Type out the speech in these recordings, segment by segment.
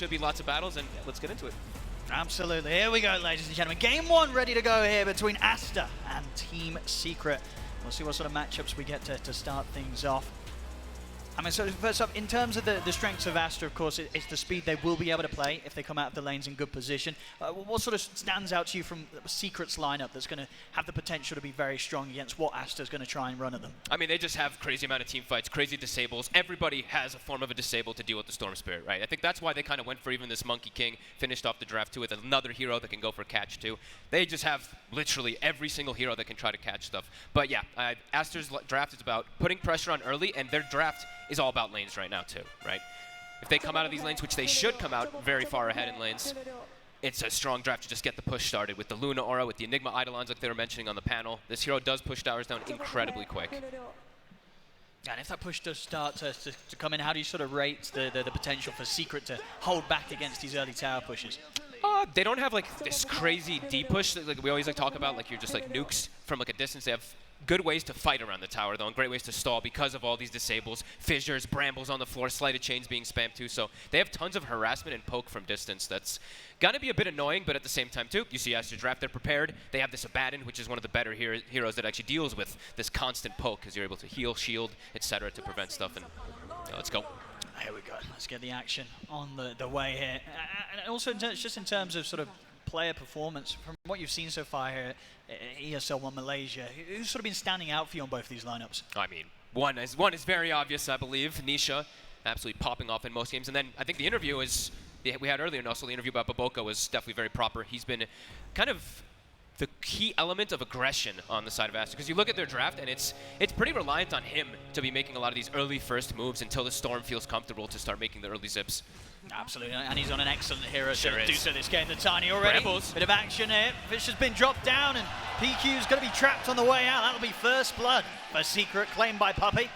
should be lots of battles, and let's get into it. Absolutely. Here we go, ladies and gentlemen. Game 1 ready to go here between Aster and Team Secret. We'll see what sort of matchups we get to start things off. I mean, so first up, in terms of the strengths of Aster, of course, it's the speed they will be able to play if they come out of the lanes in good position. What sort of stands out to you from Secret's lineup that's going to have the potential to be very strong against what Aster's going to try and run at them? I mean, they just have crazy amount of team fights, crazy disables. Everybody has a form of a disable to deal with the Storm Spirit, right? I think that's why they kind of went for even this Monkey King, finished off the draft 2 with another hero that can go for catch 2. They just have literally every single hero that can try to catch stuff. But yeah, Aster's draft is about putting pressure on early, and their draft is all about lanes right now too, right? If they come out of these lanes, which they should come out very far ahead in lanes, it's a strong draft to just get the push started with the Luna Aura, with the Enigma Eidolons like they were mentioning on the panel. This hero does push towers down incredibly quick. And if that push does start to come in, how do you sort of rate the potential for Secret to hold back against these early tower pushes? They don't have like this crazy deep push like we always like talk about, like you're just like nukes from like a distance. They have good ways to fight around the tower though, and great ways to stall because of all these disables, fissures, brambles on the floor, slighted chains being spammed too. So they have tons of harassment and poke from distance. That's gonna be a bit annoying, but at the same time too, you see Aster draft, they're prepared. They have this Abaddon, which is one of the better heroes that actually deals with this constant poke because you're able to heal, shield, etc. to prevent stuff. And let's go. Here we go. Let's get the action on the way here. And also just in terms of sort of player performance, from what you've seen so far here at ESL One Malaysia, who's sort of been standing out for you on both of these lineups? I mean, one is very obvious, I believe. Nisha, absolutely popping off in most games. And then I think the interview we had earlier, and also the interview about Baboka was definitely very proper. He's been kind of the key element of aggression on the side of Aster, because you look at their draft and it's pretty reliant on him to be making a lot of these early first moves until the Storm feels comfortable to start making the early zips. Absolutely, and he's on an excellent hero sure to do so this game. The Tiny already. Brambles. Bit of action here. Fish has been dropped down, and PQ's going to be trapped on the way out. That'll be first blood for Secret, claimed by Puppey.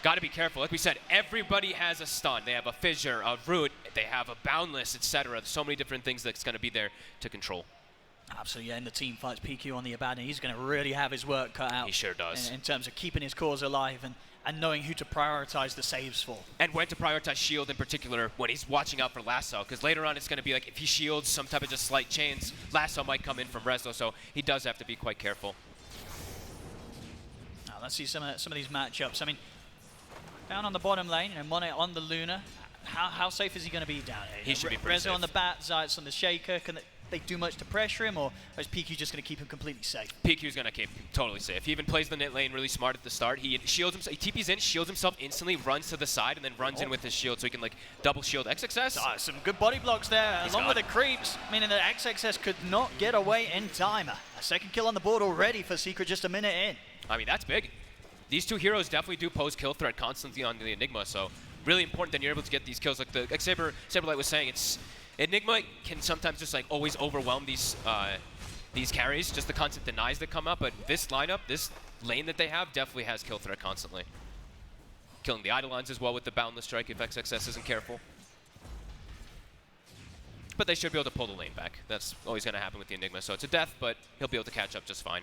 Got to be careful. Like we said, everybody has a stun. They have a fissure, a root, they have a boundless, etc. There's so many different things that's going to be there to control. Absolutely, yeah, in the team fights, PQ on the Abaddon, he's going to really have his work cut out. He sure does. In terms of keeping his cause alive and knowing who to prioritize the saves for. And when to prioritize shield in particular when he's watching out for Lasso, because later on it's going to be like if he shields some type of just slight chains, Lasso might come in from Rezo, so he does have to be quite careful. Now let's see some of these matchups. I mean, down on the bottom lane, and Monet on the Luna, how safe is he going to be down here? He should be pretty Rezo safe. on the bat, Zayt's on the Shaker. Can they do much to pressure him, or is PQ just going to keep him completely safe? PQ's going to keep totally safe. He even plays the mid lane really smart at the start. He shields himself, he TPs in, shields himself instantly, runs to the side, and then runs in with his shield so he can like double shield XXS. Some good body blocks there, along with the creeps, meaning that XXS could not get away in time. A second kill on the board already for Secret just a minute in. I mean, that's big. These two heroes definitely do pose kill threat constantly on the Enigma, so really important that you're able to get these kills. Like Saberlight was saying, Enigma can sometimes just like always overwhelm these carries, just the constant denies that come up, but this lineup, this lane that they have definitely has kill threat constantly. Killing the Eidolons as well with the Boundless Strike if XXS isn't careful. But they should be able to pull the lane back. That's always going to happen with the Enigma, so it's a death, but he'll be able to catch up just fine.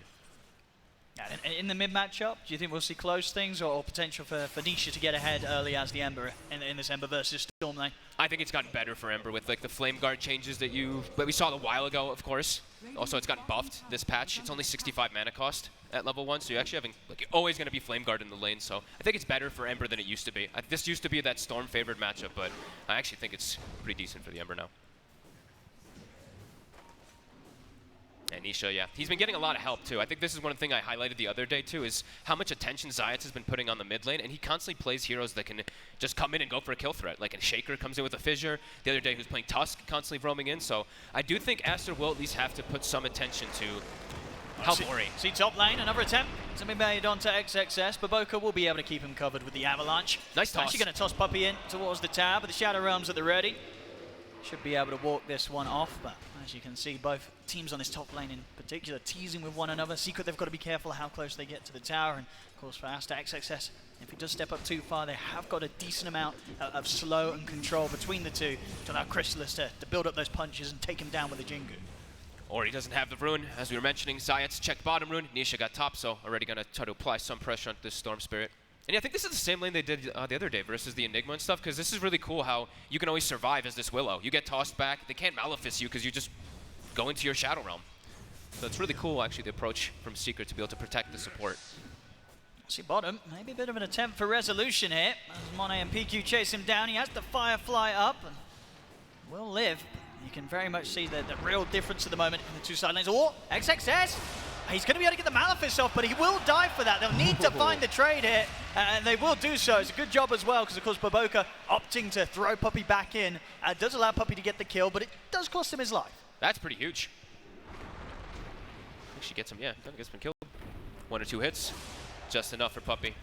In the mid matchup, do you think we'll see close things or potential for Nisha to get ahead early as the Ember in this Ember versus Storm lane? I think it's gotten better for Ember with like the Flame Guard changes that we saw a while ago, of course. Also, it's gotten buffed this patch. It's only 65 mana cost at level 1, so you're actually having like you're always going to be Flame Guard in the lane. So I think it's better for Ember than it used to be. This used to be that Storm favored matchup, but I actually think it's pretty decent for the Ember now. And Nisha, yeah, he's been getting a lot of help too. I think this is one thing I highlighted the other day too, is how much attention Zayt has been putting on the mid lane, and he constantly plays heroes that can just come in and go for a kill threat. Like a Shaker comes in with a fissure. The other day he was playing Tusk, constantly roaming in. So I do think Aster will at least have to put some attention to help Ori. See top lane, another attempt to be made onto XXS. Baboka will be able to keep him covered with the Avalanche. Nice toss. Actually going to toss Puppey in towards the tower, but the Shadow Realms at the ready. Should be able to walk this one off, but as you can see, both teams on this top lane in particular teasing with one another. Secret, they've got to be careful how close they get to the tower, and of course for Aster, XXS, if he does step up too far, they have got a decent amount of slow and control between the two to allow Chrysalis to build up those punches and take him down with a Jingu. Ori doesn't have the rune, as we were mentioning. Zayt's checked bottom rune, Nisha got top, so already going to try to apply some pressure onto this Storm Spirit. And yeah, I think this is the same lane they did the other day versus the Enigma and stuff, because this is really cool how you can always survive as this Willow. You get tossed back, they can't Malefice you because you just go into your Shadow Realm. So it's really cool, actually, the approach from Secret to be able to protect the support. See bottom, maybe a bit of an attempt for resolution here. As Monet and PQ chase him down, he has the Firefly up and will live. You can very much see the real difference at the moment in the two side lanes. Oh, XXS! He's going to be able to get the Malefice off, but he will die for that. They'll need to find the trade here, and they will do so. It's a good job as well, because of course Baboka opting to throw Puppey back in does allow Puppey to get the kill, but it does cost him his life. That's pretty huge. I think she gets him, yeah, gets been killed. 1 or 2 hits, just enough for Puppey.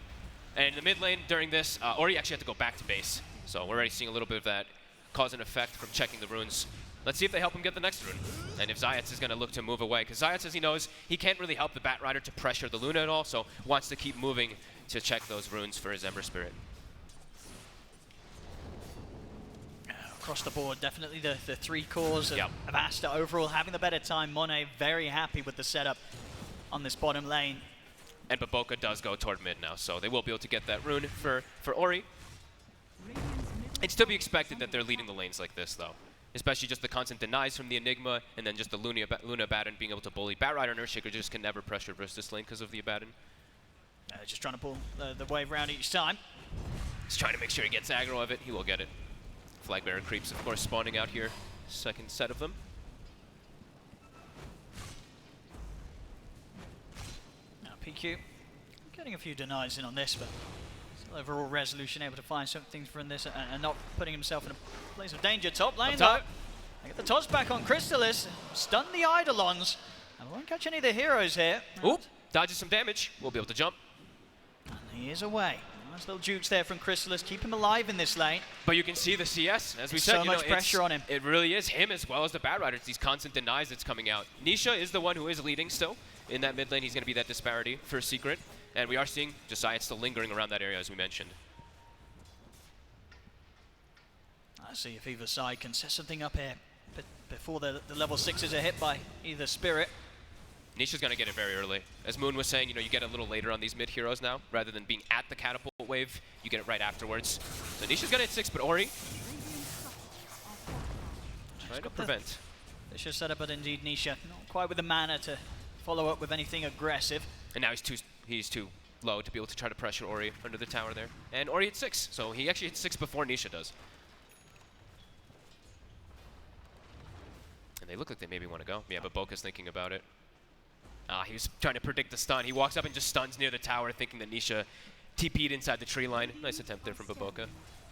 And in the mid lane during this, Ori actually had to go back to base. So we're already seeing a little bit of that cause and effect from checking the runes. Let's see if they help him get the next rune. And if Zayats is going to look to move away. Because Zayats, as he knows, he can't really help the Batrider to pressure the Luna at all, so wants to keep moving to check those runes for his Ember Spirit. Across the board, definitely the 3 cores of Aster overall having the better time. Monet very happy with the setup on this bottom lane. And Baboka does go toward mid now, so they will be able to get that rune for Ori. It's to be expected that they're leading the lanes like this, though. Especially just the constant denies from the Enigma, and then just the Luna Abaddon being able to bully. Batrider and Earthshaker just can never pressure versus this lane because of the Abaddon. Just trying to pull the wave around each time. He's trying to make sure he gets aggro of it. He will get it. Flag Bearer creeps, of course, spawning out here. Second set of them. Now PQ getting a few denies in on this, but still overall resolution able to find some things from this and not putting himself in a place of danger. Top lane though. They get the toss back on Crystallis, stun the Eidolons, and won't catch any of the heroes here. Oop, dodges some damage. We'll be able to jump. And he is away. Nice little jukes there from Crystallis, keep him alive in this lane. But you can see the CS, as we said, so much pressure on him. It really is him as well as the Batrider. It's these constant denies that's coming out. Nisha is the one who is leading still. In that mid lane, he's going to be that disparity for Secret. And we are seeing Josiah still lingering around that area, as we mentioned. Let's see if either side can set something up here before the level 6s are hit by either Spirit. Nisha's going to get it very early. As Moon was saying, you know, you get a little later on these mid heroes now. Rather than being at the catapult wave, you get it right afterwards. So Nisha's going to hit 6, but Ori trying to prevent. Vicious setup, but indeed Nisha not quite with the mana to follow up with anything aggressive. And now he's too low to be able to try to pressure Ori under the tower there. And Ori hit 6, so he actually hit 6 before Nisha does. And they look like they maybe want to go. Yeah, but Boka's thinking about it. He was trying to predict the stun. He walks up and just stuns near the tower, thinking that Nisha TP'd inside the tree line. Nice attempt there from Baboka.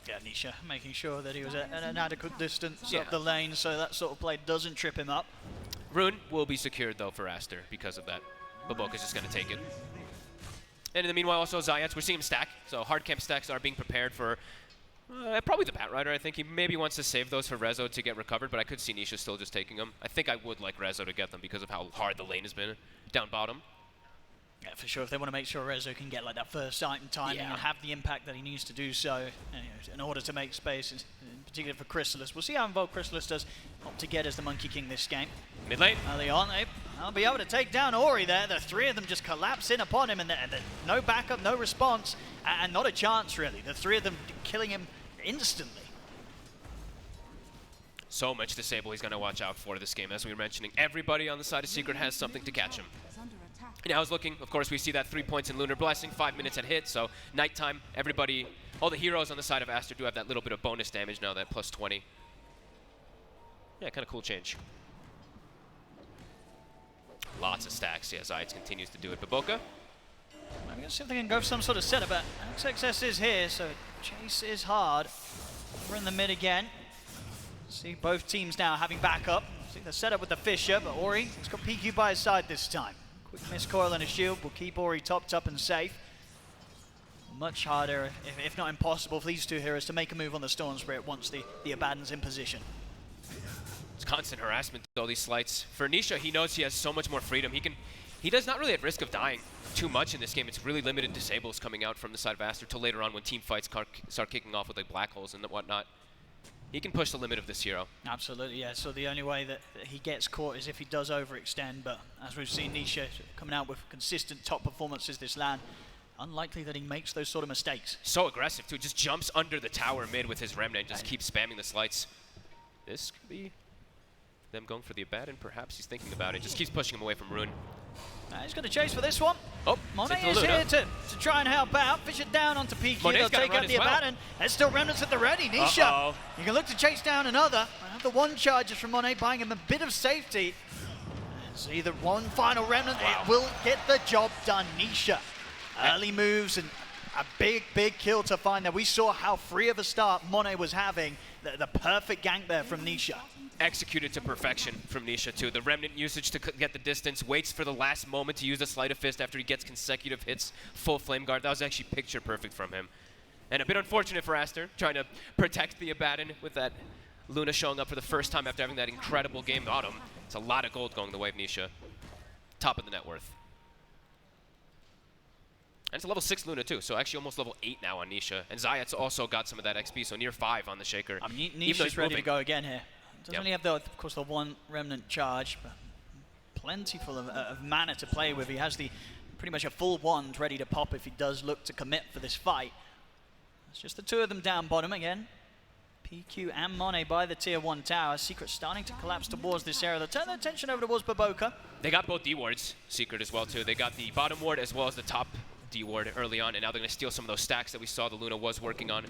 Yeah, Nisha making sure that he was at an adequate distance up the lane, so that sort of play doesn't trip him up. Rune will be secured, though, for Aster because of that. Baboka's just going to take it. And in the meanwhile, also Zayats, we're seeing him stack. So hard camp stacks are being prepared for probably the Batrider. I think he maybe wants to save those for Rezo to get recovered, but I could see Nisha still just taking them. I think I would like Rezo to get them because of how hard the lane has been down bottom. Yeah, for sure. If they want to make sure Rezo can get like that first item timing and have the impact that he needs to do so in order to make space, in particular for Crystallis. We'll see how involved Crystallis does opt to get as the Monkey King this game. Mid lane. Early on, they'll be able to take down Ori there. The 3 of them just collapse in upon him, and no backup, no response, and not a chance really. The 3 of them killing him instantly. So much disable he's going to watch out for this game. As we were mentioning, everybody on the side of Secret has something to catch him. Now I was looking, of course, we see that 3 points in Lunar Blessing, 5 minutes at hit, so nighttime, everybody, all the heroes on the side of Aster do have that little bit of bonus damage now, that plus 20. Yeah, kind of cool change. Lots of stacks, yeah, Zayats continues to do it. Baboka? I'm going to see if they can go for some sort of setup, but XXS is here, so chase is hard. We're in the mid again. See both teams now having backup. See the setup with the Fisher, but Ori has got PQ by his side this time. Quick miscoil and a shield will keep Ori topped up and safe. Much harder, if not impossible, for these 2 heroes to make a move on the Storm Spirit once the Abaddon's in position. It's constant harassment, all these slights. For Nisha, he knows he has so much more freedom. He does not really at risk of dying too much in this game. It's really limited disables coming out from the side of Aster till later on when team fights start kicking off with like black holes and whatnot. He can push the limit of this hero. Absolutely, yeah. So the only way that he gets caught is if he does overextend, but as we've seen Nisha coming out with consistent top performances this LAN, Unlikely that he makes those sort of mistakes. So aggressive too, just jumps under the tower mid with his Remnant, just keeps spamming the slights. This could be them going for the Abaddon, perhaps he's thinking about it, just keeps pushing him away from Rune. He's going to chase for this one. Oh, Monet is here to try and help out. Fish it down onto PQ. They'll take out the Abaddon. There's still Remnants at the ready. Nisha, you can look to chase down another. The one charges from Monet, buying him a bit of safety. It's either one final Remnant. Wow. It will get the job done. Nisha, early moves and a big kill to find there. We saw how free of a start Monet was having. The perfect gank there from Nisha. Executed to perfection from Nisha too. The Remnant usage to get the distance, waits for the last moment to use the Sleight of Fist after he gets consecutive hits, full Flame Guard. That was actually picture perfect from him. And a bit unfortunate for Aster, trying to protect the Abaddon with that Luna showing up for the first time after having that incredible game bottom. It's a lot of gold going the way of Nisha. Top of the net worth. And it's a level 6 Luna too, so actually almost level 8 now on Nisha. And Zayat's also got some of that XP, so near 5 on the Shaker. I mean, Nisha's ready to go again here. Doesn't only have, of course, the one Remnant charge, but plenty full of mana to play with. He has pretty much a full wand ready to pop if he does look to commit for this fight. It's just the two of them down bottom again. PQ and Monet by the tier 1 tower. Secret starting to collapse towards this area. They'll turn their attention over towards Baboka. They got both D wards, Secret as well too. They got the bottom ward as well as the top D ward early on, and now they're going to steal some of those stacks that we saw the Luna was working on.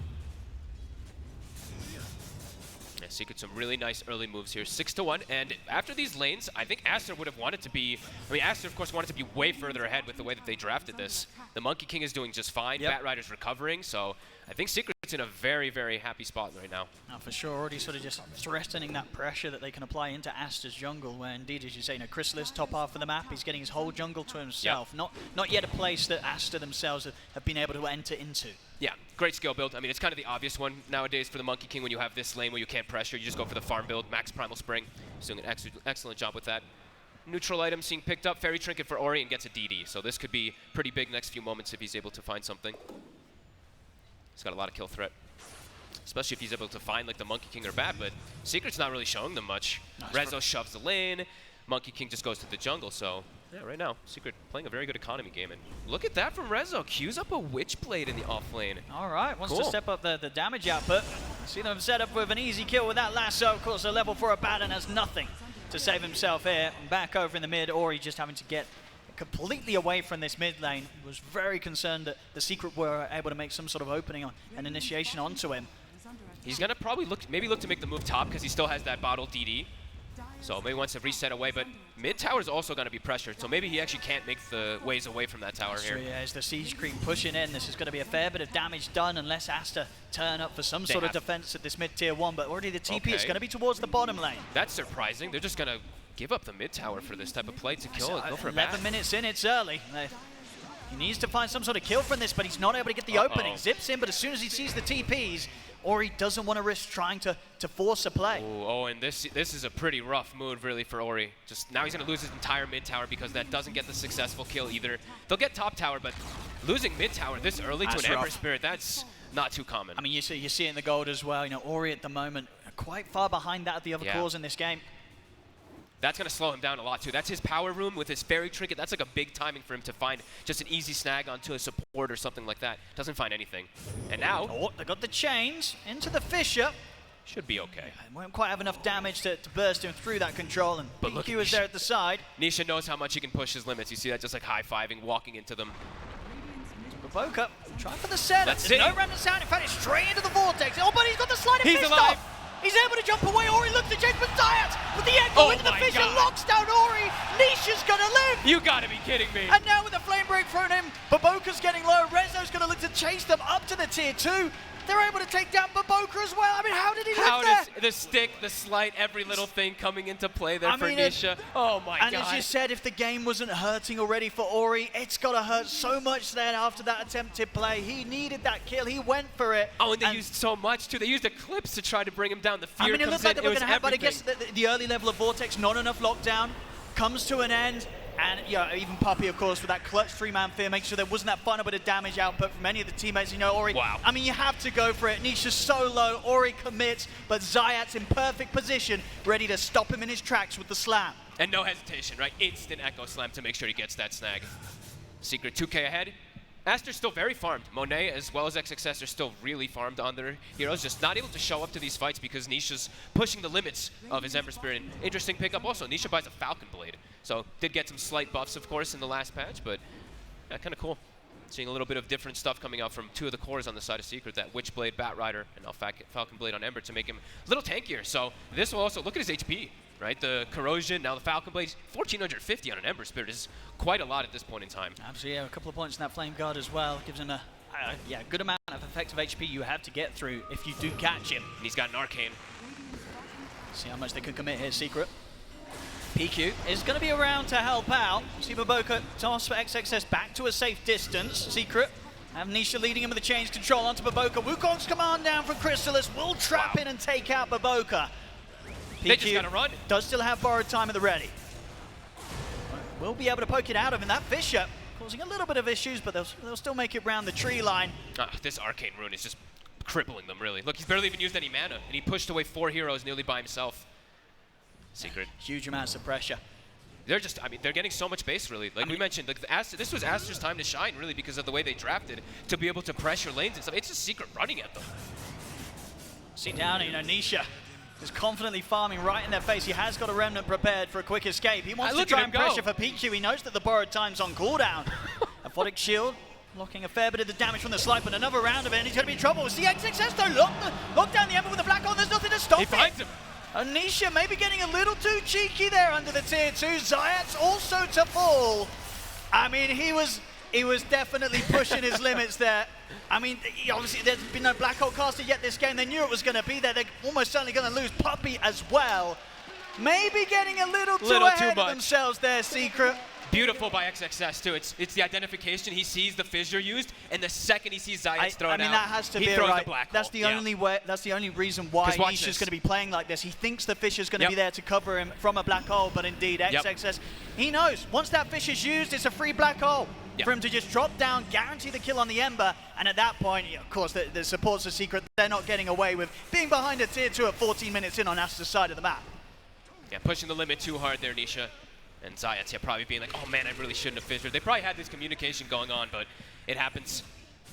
Yeah, Secret, some really nice early moves here. 6-1, and after these lanes, I think Aster would have wanted to be, Aster of course wanted to be way further ahead with the way that they drafted this. The Monkey King is doing just fine, Bat Rider's recovering, so I think Secret's in a very happy spot right now. For sure, already sort of just threatening that pressure that they can apply into Aster's jungle, where indeed, as you say, Chrysalis, top half of the map, he's getting his whole jungle to himself. Not yet a place that Aster themselves have been able to enter into. Yeah, great skill build. I mean, it's kind of the obvious one nowadays for the Monkey King when you have this lane where you can't pressure. You just go for the farm build, max Primal Spring. He's doing an excellent job with that. Neutral item being picked up, Fairy Trinket for Ori, and gets a DD. So this could be pretty big next few moments if he's able to find something. He's got a lot of kill threat, especially if he's able to find like the Monkey King or Bat, but Secret's not really showing them much. Rezo shoves the lane, Monkey King just goes to the jungle, so yeah, right now, Secret playing a very good economy game, and look at that from Rezo, queues up a Witchblade in the off lane. All right, wants to step up the damage output. See them set up with an easy kill with that lasso. Of course, the level 4 Abaddon has nothing to save himself here. Back over in the mid, Ori just having to get completely away from this mid lane. Was very concerned that the Secret were able to make some sort of opening on an initiation onto him. He's gonna probably look to make the move top because he still has that bottle DD. So maybe wants to reset away, but mid tower is also going to be pressured, so maybe he actually can't make the ways away from that tower here. Yeah, as the siege creep pushing in, this is going to be a fair bit of damage done unless Aster turn up for some sort of defense at this mid tier 1, but already the TP is going to be towards the bottom lane. That's surprising. They're just going to give up the mid tower for this type of play to kill it. Go for 11 minutes in, it's early. He needs to find some sort of kill from this, but he's not able to get the opening. Zips in, but as soon as he sees the TPs, Ori doesn't want to risk trying to force a play. And this is a pretty rough move, really, for Ori. Just now he's going to lose his entire mid tower because that doesn't get the successful kill either. They'll get top tower, but losing mid tower this early to an Ember Spirit, that's not too common. I mean, you see it in the gold as well. Ori at the moment quite far behind that of the other cores in this game. That's going to slow him down a lot, too. That's his power room with his Fairy Trinket. That's like a big timing for him to find just an easy snag onto a support or something like that. Doesn't find anything. And now... they got the chains into the Fissure. Should be okay. Won't quite have enough damage to burst him through that control, and PQ is there at the side. Nisha knows how much he can push his limits. You see that just like high-fiving, walking into them. Baboka, trying for the setup. There's no random sound. In fact, it's straight into the vortex. Oh, but he's got the sliding fist off. He's able to jump away. Ori looks to chase, but Zayat with the echo into the Fissure, locks down Ori. Nisha's gonna live. You gotta be kidding me. And now with the flame break thrown in, Baboka's getting low. Rezo's gonna look to chase them up to the tier 2. They're able to take down Baboka as well. I mean, how did he live there? How does the stick, the slight, every little thing coming into play there for Nisha? Oh my God. And as you said, if the game wasn't hurting already for Ori, it's got to hurt so much then after that attempted play. He needed that kill. He went for it. Oh, and they used so much too. They used Eclipse to try to bring him down. The fear it looked like they were going to have, but I guess the early level of Vortex, not enough lockdown, comes to an end. And even Puppey, of course, with that clutch 3-man fear, makes sure there wasn't that final bit of damage output from any of the teammates. Ori, I mean, you have to go for it. Nisha's so low, Ori commits, but Zayat's in perfect position, ready to stop him in his tracks with the slam. And no hesitation, right? Instant Echo Slam to make sure he gets that snag. Secret 2K ahead. Aster's still very farmed. Monet as well as XXS are still really farmed on their heroes, just not able to show up to these fights because Nisha's pushing the limits of his Ember Spirit. Interesting pickup also, Nisha buys a Falcon Blade. So did get some slight buffs, of course, in the last patch, but yeah, kind of cool. Seeing a little bit of different stuff coming out from two of the cores on the side of Secret, that Witchblade, Batrider, and now Falcon Blade on Ember to make him a little tankier. So this will also, look at his HP, right? The Corrosion, now the Falcon Blade, 1450 on an Ember Spirit is quite a lot at this point in time. Absolutely, yeah, a couple of points in that Flame Guard as well. Gives him a good amount of effective HP you have to get through if you do catch him. And he's got an Arcane. See how much they can commit here, Secret. PQ is going to be around to help out. See Baboka toss for XXS back to a safe distance. Secret have Nisha leading him with the change control onto Baboka. Wukong's command down from Chrysalis will trap in and take out Baboka. They just got to run. Does still have borrowed time at the ready. Will be able to poke it out of him. That Fisher causing a little bit of issues, but they'll still make it round the tree line. This Arcane Rune is just crippling them, really. Look, he's barely even used any mana, and he pushed away 4 heroes nearly by himself. Secret. Huge amounts of pressure. They're just, I mean, they're getting so much base, really. Like we mentioned, like this was Aster's time to shine, really, because of the way they drafted to be able to pressure lanes and stuff. It's just Secret running at them. See down, you know, Nisha is confidently farming right in their face. He has got a Remnant prepared for a quick escape. He wants to try and pressure for PQ. He knows that the borrowed time's on cooldown. Aphotic Shield blocking a fair bit of the damage from the slipe, but another round of it, and he's going to be in trouble. See XXS though, lock down the Ember with the Black Hole. There's nothing to stop it. He finds him. Anisha maybe getting a little too cheeky there under the tier 2. Zayat's also to fall. I mean, he was definitely pushing his limits there. I mean, obviously there's been no Black Hole caster yet this game. They knew it was going to be there. They're almost certainly going to lose Puppey as well. Maybe getting a little too ahead of themselves there, Secret. Beautiful by XXS too. It's the identification. He sees the fissure used, and the second he sees Zayat's thrown out, that has to be right. That's the only way. That's the only reason why Nisha's going to be playing like this. He thinks the fissure's going to be there to cover him from a black hole, but indeed XXS, he knows once that fissure's used, it's a free black hole for him to just drop down, guarantee the kill on the Ember, and at that point, of course, the supports the Secret. They're not getting away with being behind a tier 2 at 14 minutes in on Aster's side of the map. Yeah, pushing the limit too hard there, Nisha. And Zayat's probably being like, oh man, I really shouldn't have fissured. They probably had this communication going on, but it happens.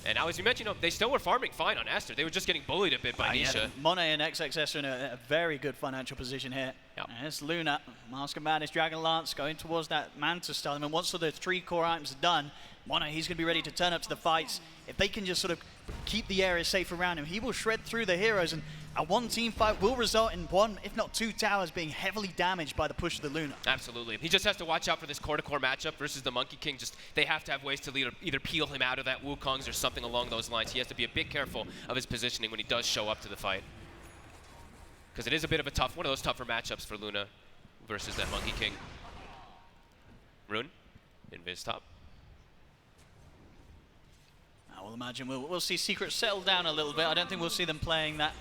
And now, as you mentioned, they still were farming fine on Aster. They were just getting bullied a bit by Nisha. Monet and XXS are in a very good financial position here. Yep. There's Luna, Mask of Madness, Dragon Lance going towards that Manta style. And once the 3 core items are done, Monet, he's going to be ready to turn up to the fights. If they can just sort of keep the area safe around him, he will shred through the heroes. And a 1-team fight will result in 1, if not 2 towers being heavily damaged by the push of the Luna. Absolutely. He just has to watch out for this core-to-core matchup versus the Monkey King. Just they have to have ways to either peel him out of that Wukong's or something along those lines. He has to be a bit careful of his positioning when he does show up to the fight. Because it is a bit of a one of those tougher matchups for Luna versus that Monkey King. Rune, invis top. I will imagine we'll see Secret settle down a little bit. I don't think we'll see them playing that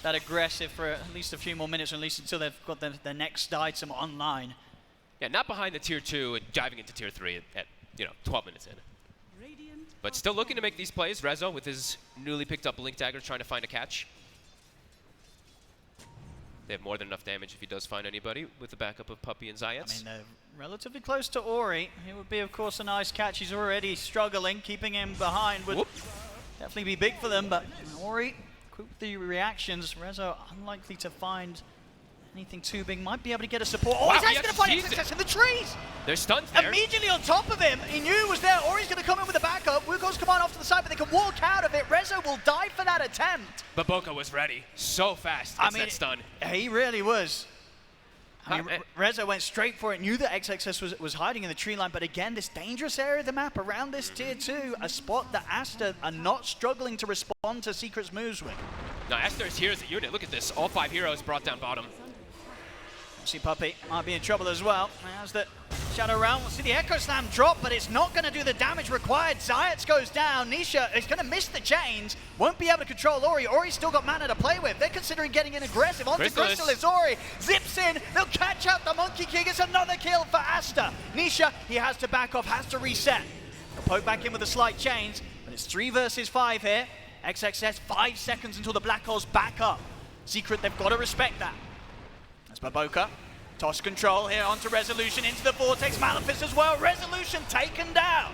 aggressive for at least a few more minutes, or at least until they've got their next item online. Yeah, not behind the tier 2 and diving into tier 3 at 12 minutes in. But still looking to make these plays. Rezo with his newly picked up Blink Dagger trying to find a catch. They have more than enough damage if he does find anybody with the backup of Puppey and Zayat. I mean, they're relatively close to Ori. It would be, of course, a nice catch. He's already struggling. Keeping him behind would definitely be big for them, but Ori, quick with the reactions. Rezo unlikely to find anything too big. Might be able to get a support. Oh, he's actually going to find success in the trees! There's stuns there. Immediately on top of him. He knew it was there. Ori's going to come in with a backup. Wukong's command off to the side, but they can walk out of it. Rezo will die for that attempt. Baboka was ready so fast. That stun. He really was. I mean, Rezo went straight for it, knew that XXS was hiding in the tree line, but again, this dangerous area of the map around this tier 2, a spot that Aster are not struggling to respond to Secret's moves with. No, Aster is here as a unit. Look at this. All 5 heroes brought down bottom. See Puppey might be in trouble as well. As the Shadow Realm, we'll see the Echo Slam drop, but it's not going to do the damage required. Zayat goes down. Nisha is going to miss the chains. Won't be able to control Ori. Ori's still got mana to play with. They're considering getting in aggressive. Onto Chrysalis. Ori zips in. They'll catch out the Monkey King. It's another kill for Aster. Nisha, he has to back off, has to reset. They'll poke back in with the slight chains, but it's 3 versus 5 here. XXS, 5 seconds until the Black Hole's back up. Secret, they've got to respect that. That's Baboka. Toss control here onto Resolution into the Vortex. Malefice as well. Resolution taken down.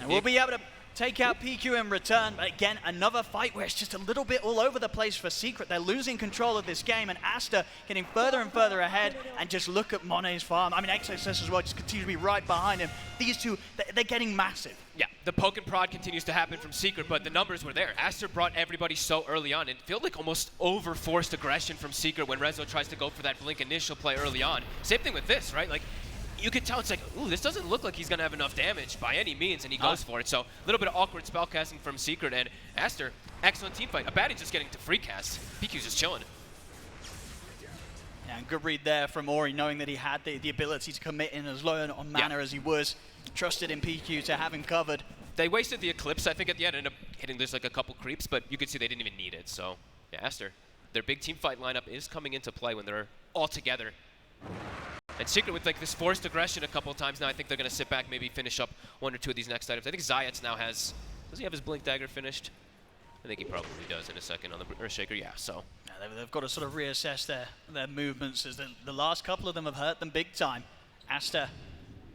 And we'll be able to take out PQ in return, but again, another fight where it's just a little bit all over the place for Secret. They're losing control of this game, and Aster getting further and further ahead, and just look at Monet's farm. I mean, XXS as well just continue to be right behind him. These two, they're getting massive. Yeah, the poke and prod continues to happen from Secret, but the numbers were there. Aster brought everybody so early on, and it felt like almost over-forced aggression from Secret when Rezo tries to go for that blink initial play early on. Same thing with this, right? Like, you can tell it's like, ooh, this doesn't look like he's going to have enough damage by any means, and he goes for it. So a little bit of awkward spellcasting from Secret, and Aster, excellent team fight. Abadi just getting to free cast. PQ's just chilling. Yeah, and good read there from Ori, knowing that he had the ability to commit in as low on mana as he was. Trusted in PQ to have him covered. They wasted the Eclipse, I think, at the end, ended up hitting this like a couple creeps, but you could see they didn't even need it. So, yeah, Aster, their big team fight lineup is coming into play when they're all together. And Secret with like this forced aggression a couple of times now, I think they're going to sit back, maybe finish up one or two of these next items. I think Zayats now has, does he have his Blink Dagger finished? I think he probably does in a second on the Earthshaker, yeah, so. Yeah, they've got to sort of reassess their movements, as the last couple of them have hurt them big time. Aster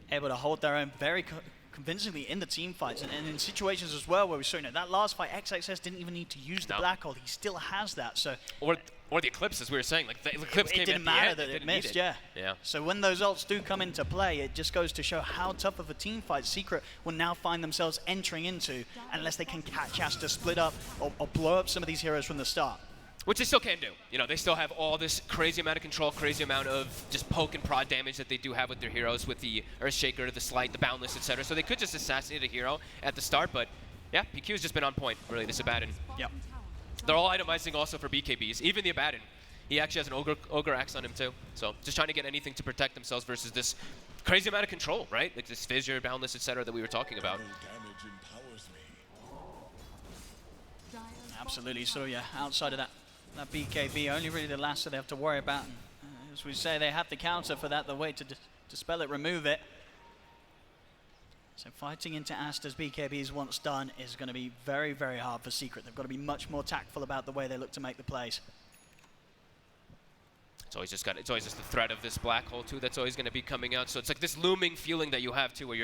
able to hold their own very convincingly in the team fights, and in situations as well where we saw, you know, that last fight, XXS didn't even need to use the Black Hole. He still has that, so. Or the Eclipse, as we were saying, like the Eclipse came it didn't at the matter end, that it missed, yeah. So when those ults do come into play, it just goes to show how tough of a team fight Secret will now find themselves entering into, unless they can catch Aster, split up, or blow up some of these heroes from the start. Which they still can do. You know, they still have all this crazy amount of control, crazy amount of just poke and prod damage that they do have with their heroes, with the Earthshaker, the Slight, the Boundless, etc. So they could just assassinate a hero at the start, but yeah, PQ's just been on point, really, this Abaddon. Yep. They're all itemizing also for BKBs, even the Abaddon. He actually has an Ogre Axe on him too. So just trying to get anything to protect themselves versus this crazy amount of control, right? Like this Fissure, Boundless, etc. that we were talking about. Absolutely, so yeah, outside of that BKB, only really the last that they have to worry about. And, as we say, they have the counter for that, the way to dispel it, remove it. So fighting into Aster's BKBs once done is going to be very, very hard for Secret. They've got to be much more tactful about the way they look to make the plays. It's always just the threat of this Black Hole too that's always going to be coming out. So it's like this looming feeling that you have too, where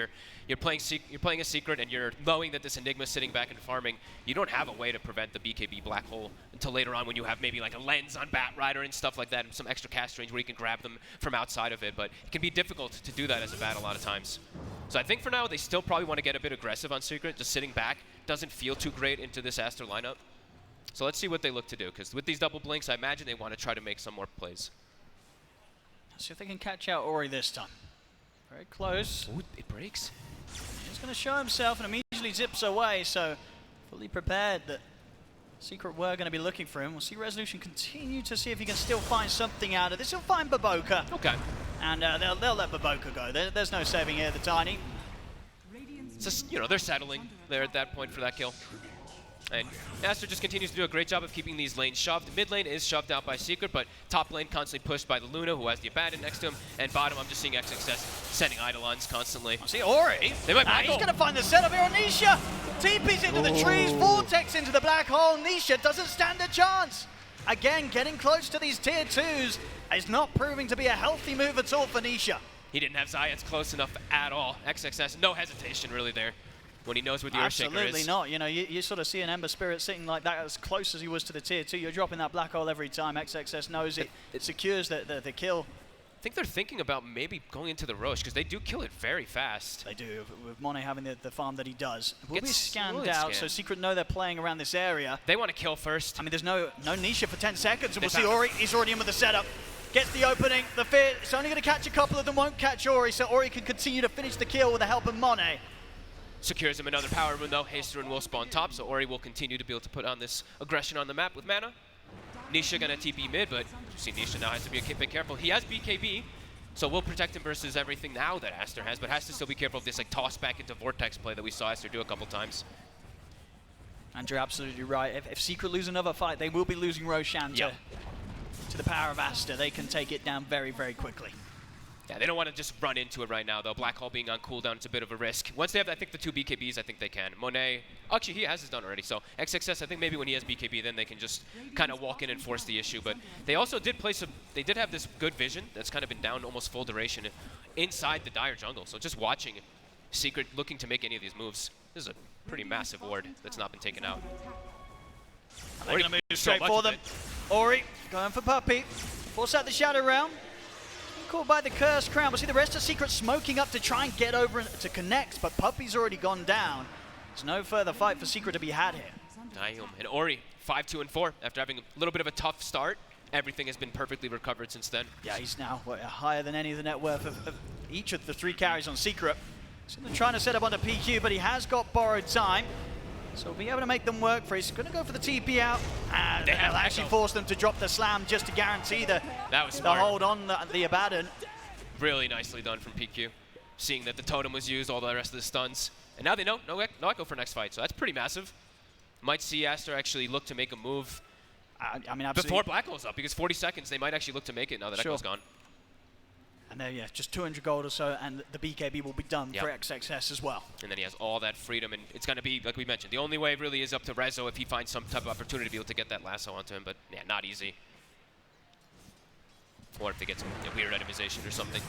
you're playing a Secret and you're knowing that this Enigma's sitting back and farming. You don't have a way to prevent the BKB Black Hole until later on when you have maybe like a lens on Bat Rider and stuff like that, and some extra cast range where you can grab them from outside of it. But it can be difficult to do that as a Bat a lot of times. So I think for now they still probably want to get a bit aggressive on Secret. Just sitting back doesn't feel too great into this Aster lineup. So let's see what they look to do, because with these double blinks, I imagine they want to try to make some more plays. See if they can catch out Ori this time. Very close. Ooh, it breaks. He's going to show himself and immediately zips away, so fully prepared that Secret were going to be looking for him. We'll see Resolution continue to see if he can still find something out of this. He'll find Baboka. Okay. And they'll let Baboka go. There's no saving here, the Tiny. It's just, you know, they're settling there at that point for that kill. And Aster just continues to do a great job of keeping these lanes shoved. Mid lane is shoved out by Secret, but top lane constantly pushed by the Luna, who has the Abaddon next to him. And bottom, I'm just seeing XXS sending Eidolons constantly. I see Ori. They might He's going to find the setup here on Nisha. TP's into the trees, Vortex into the Black Hole. Nisha doesn't stand a chance. Again, getting close to these tier 2s is not proving to be a healthy move at all for Nisha. He didn't have Zayats close enough at all. XXS, no hesitation really there, when he knows where the Earthshaker is. Absolutely not. You know, you sort of see an Ember Spirit sitting like that as close as he was to the tier 2. You're dropping that Black Hole every time. XXS knows it secures the kill. I think they're thinking about maybe going into the Roche, because they do kill it very fast. They do, with Monet having the farm that he does. Will be scanned out, so Secret know they're playing around this area. They want to kill first. I mean, there's no Nisha for 10 seconds, and we'll see Ori. He's already in with the setup. Gets the opening. The fear, it's only going to catch a couple of them, won't catch Ori, so Ori can continue to finish the kill with the help of Monet. Secures him another power rune though. Hasterin will spawn top, so Ori will continue to be able to put on this aggression on the map with mana. Nisha gonna TP mid, but you see Nisha now has to be a bit careful. He has BKB, so we'll protect him versus everything now that Aster has, but has to still be careful of this like toss back into Vortex play that we saw Aster do a couple times. And you're absolutely right. If Secret lose another fight, they will be losing Roshan to the power of Aster. They can take it down very, very quickly. Yeah, they don't want to just run into it right now, though. Black Hole being on cooldown, it's a bit of a risk. Once they have, I think, the 2 BKBs, I think they can. Monet, actually, he has his done already, so XXS, I think maybe when he has BKB, then they can just kind of walk in and force the issue. But they also did play some, they did have this good vision that's kind of been down almost full duration inside the Dire jungle. So just watching Secret looking to make any of these moves. This is a pretty massive ward that's not been taken out. They're going to move straight for them. Ori going for Puppey. Force out the Shadow Realm. Caught by the Cursed Crown. We'll see the rest of Secret smoking up to try and get over to connect, but Puppey's already gone down. There's no further fight for Secret to be had here. Damn. And Ori, 5-2-4. After having a little bit of a tough start, everything has been perfectly recovered since then. Yeah, he's now higher than any of the net worth of each of the 3 carries on Secret. So they're trying to set up onto PQ, but he has got borrowed time. So he'll be able to make them work for it. He's going to go for the TP out, and they'll actually force them to drop the slam just to guarantee the hold on the Abaddon. Really nicely done from PQ, seeing that the totem was used, all the rest of the stuns. And now they know, no echo for next fight, so that's pretty massive. Might see Aster actually look to make a move I mean, absolutely. Before Black Hole's up, because 40 seconds, they might actually look to make it now that Echo's gone. And there, yeah, just 200 gold or so, and the BKB will be done for XXS as well. And then he has all that freedom, and it's going to be, like we mentioned, the only way really is up to Rezo if he finds some type of opportunity to be able to get that lasso onto him, but yeah, not easy. Or if they get some weird itemization or something.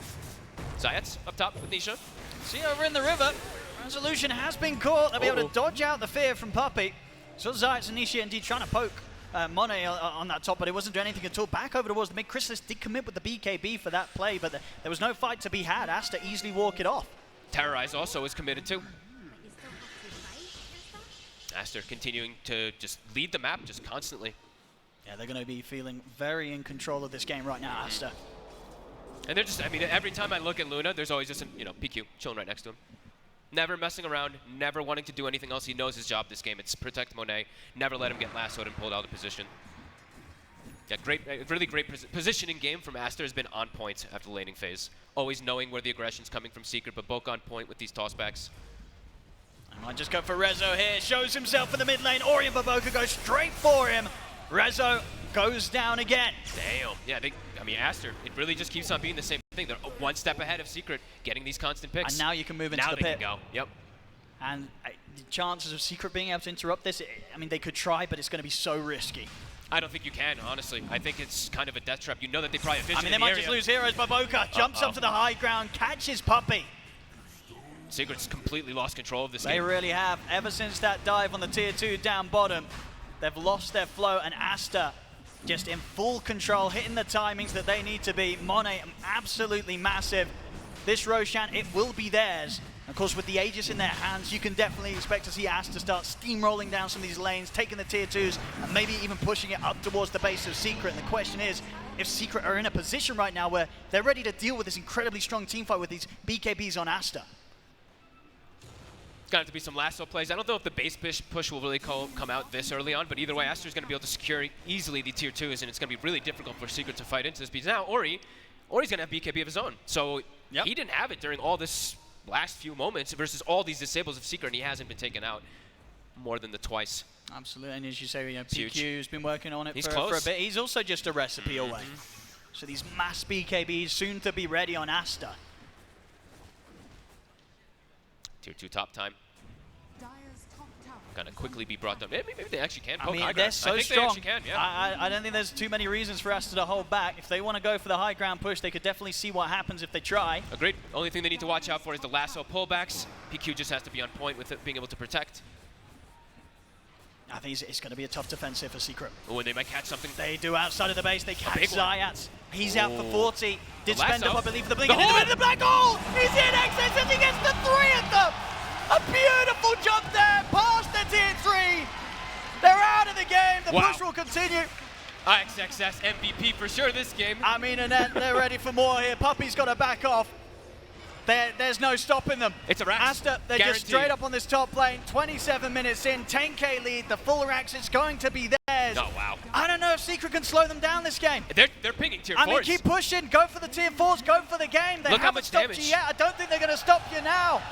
Zayat's up top with Nisha. See over in the river, Resolution has been caught. They'll be able to dodge out the fear from Puppey. So Zayat's and Nisha indeed trying to poke Monet on that top, but it wasn't doing anything at all. Back over towards the mid. Chrysalis did commit with the BKB for that play, but there was no fight to be had. Aster easily walk it off. Terrorize also is committed too. Aster continuing to just lead the map just constantly. Yeah, they're going to be feeling very in control of this game right now, Aster. And they're just, I mean, every time I look at Luna, there's always just, PQ chilling right next to him. Never messing around, never wanting to do anything else. He knows his job this game. It's protect Monet. Never let him get lassoed and pulled out of position. Yeah, really great positioning game from Aster has been on point after the laning phase. Always knowing where the aggression's coming from Secret, but both on point with these tossbacks. I might just go for Rezo here. Shows himself in the mid lane. Ori and Baboka go straight for him. Rezo goes down again. Damn. Yeah, I mean, Aster, it really just keeps on being the same thing. They're one step ahead of Secret, getting these constant picks. And now you can move into the pit. Now they can go. Yep. And the chances of Secret being able to interrupt this, I mean, they could try, but it's going to be so risky. I don't think you can, honestly. I think it's kind of a death trap. You know that they probably have vision. I mean, they might just lose heroes. Baboka jumps up to the high ground, catches Puppey. Secret's completely lost control of this game. They really have. Ever since that dive on the tier 2 down bottom, they've lost their flow, and Aster just in full control, hitting the timings that they need to be. Monet, absolutely massive. This Roshan, it will be theirs. Of course, with the Aegis in their hands, you can definitely expect to see Aster start steamrolling down some of these lanes, taking the tier 2s, and maybe even pushing it up towards the base of Secret. And the question is, if Secret are in a position right now where they're ready to deal with this incredibly strong teamfight with these BKBs on Aster. It's going to have to be some lasso plays. I don't know if the base push will really come out this early on, but either way, Aster's going to be able to secure easily the tier 2s, and it's going to be really difficult for Secret to fight into this. Because now Ori's going to have BKB of his own. So he didn't have it during all this last few moments versus all these disables of Secret, and he hasn't been taken out more than the twice. Absolutely, and as you say, PQ's been working on it for a bit. He's also just a recipe away. So these mass BKBs soon to be ready on Aster. Tier 2 top time. Gonna quickly be brought down. Maybe they actually can poke. I mean, they're so strong. They actually can, yeah. I don't think there's too many reasons for Aster to hold back. If they want to go for the high ground push, they could definitely see what happens if they try. Agreed. Only thing they need to watch out for is the lasso pullbacks. PQ just has to be on point with it, being able to protect. I think it's going to be a tough defense here for Secret. Oh, and they might catch something. They do outside of the base. They catch Zayat. He's out for 40. Did spend up, I believe, for the blink. Into the black hole. He's in excess as he gets the 3 of them. A beautiful jump there, past the tier 3. They're out of the game. The push will continue. XXS MVP for sure this game. I mean, Annette, they're ready for more here. Puppey's got to back off. There's no stopping them. It's a wrap. Aster, they're just straight up on this top lane. 27 minutes in, 10k lead. The full racks, it's going to be theirs. Oh, wow. I don't know if Secret can slow them down this game. They're pinging tier 4s. I mean, keep pushing. Go for the tier 4s. Go for the game. They haven't stopped you yet. I don't think they're going to stop you now.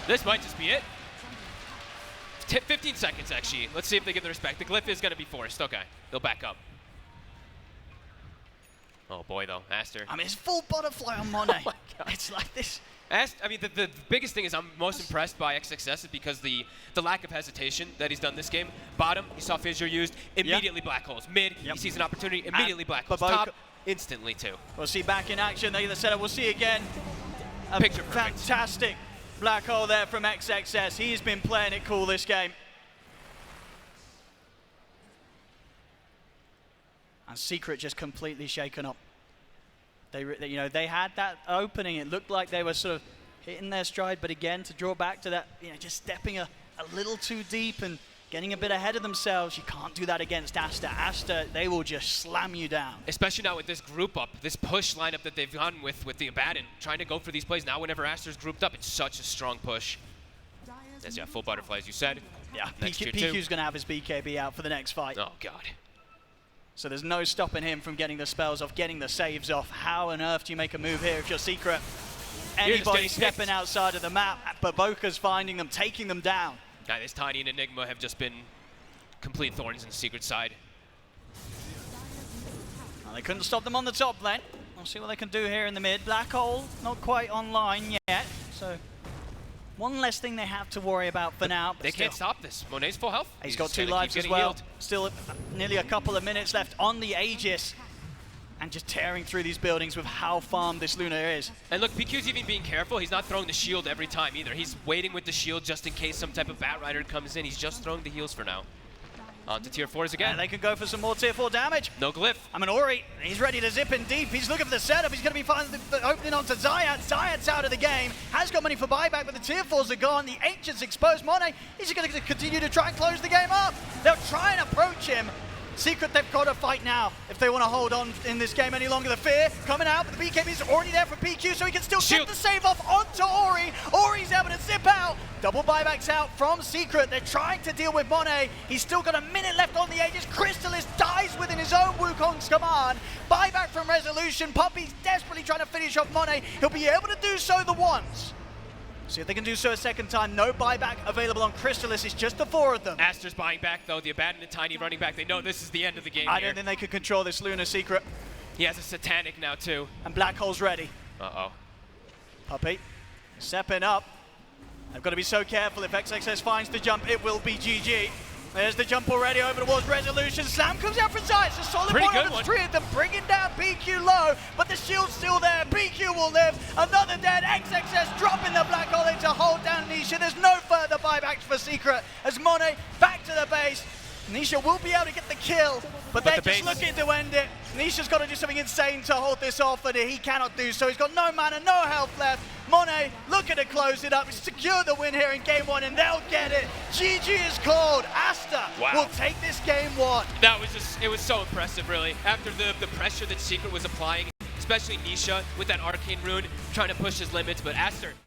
This might just be it. 15 seconds, actually. Let's see if they give the respect. The glyph is going to be forced. Okay, they'll back up. Oh, boy, though. Aster. I mean, it's full butterfly on Monet. Oh, my God. It's like this. I mean, the biggest thing is I'm most impressed by XXS is because the lack of hesitation that he's done this game. Bottom, he saw Fissure used, immediately black holes. Mid, he sees an opportunity, immediately black holes. Top, instantly, too. We'll see back in action. The setup we'll see again. Picture perfect. Fantastic Black hole there from XXS. He's been playing it cool this game. And Secret just completely shaken up. They had that opening. It looked like they were sort of hitting their stride, but again, to draw back to that, just stepping a little too deep and getting a bit ahead of themselves. You can't do that against Aster. Aster, they will just slam you down. Especially now with this group up, this push lineup that they've gone with the Abaddon, trying to go for these plays. Now whenever Aster's grouped up, it's such a strong push. As yeah, full butterfly, as you said. Yeah, PQ's going to have his BKB out for the next fight. Oh, God. So there's no stopping him from getting the spells off, getting the saves off. How on earth do you make a move here if you're Secret? Anybody stepping outside of the map, but Boka's finding them, taking them down. Yeah, this Tiny and Enigma have just been complete thorns in the Secret side. Well, they couldn't stop them on the top lane. We'll see what they can do here in the mid. Black hole, not quite online yet, so one less thing they have to worry about for now. They can't stop this. Monet's full health. He's got 2 lives as well. Still nearly a couple of minutes left on the Aegis. And just tearing through these buildings with how farmed this Luna is. And look, PQ's even being careful. He's not throwing the shield every time either. He's waiting with the shield just in case some type of Bat Rider comes in. He's just throwing the heals for now. On to tier 4s again. And they can go for some more tier 4 damage. No glyph. Ori, he's ready to zip in deep. He's looking for the setup. He's going to be finding the opening onto Zayat. Zayat's out of the game. Has got money for buyback, but the tier 4s are gone. The Ancient's exposed. Monet, he's going to continue to try and close the game up. They'll try and approach him. Secret, they've got to fight now if they want to hold on in this game any longer. The fear coming out, but the BKB is already there for PQ, so he can still get the save off onto Ori. Ori's able to zip out. Double buybacks out from Secret. They're trying to deal with Monet. He's still got a minute left on the Aegis. Crystallis dies within his own Wukong's command. Buyback from Resolution. Puppy's desperately trying to finish off Monet. He'll be able to do so the once. See if they can do so a second time. No buyback available on Crystallis. It's just the 4 of them. Aster's buying back, though. The Abaddon and Tiny running back. They know this is the end of the game I don't think they could control this Luna Secret. He has a Satanic now, too. And Black Hole's ready. Uh-oh. Puppy stepping up. They've got to be so careful. If XXS finds the jump, it will be GG. There's the jump already over towards Resolution. Slam comes out from Zayat. It's a solid point on the 3 of them, bringing down PQ low, but the shield's still there. PQ will live. Another dead. XXS dropping the Black Hole in to hold down Nisha. There's no further buybacks for Secret as Monet back to the base. Nisha will be able to get the kill, but they're just looking to end it. Nisha's got to do something insane to hold this off, and he cannot do so. He's got no mana, no health left. Monet looking to close it up, secure the win here in game 1, and they'll get it. GG is called. Aster will take this game 1. That was just, it was so impressive, really. After the pressure that Secret was applying, especially Nisha with that Arcane Rune, trying to push his limits, but Aster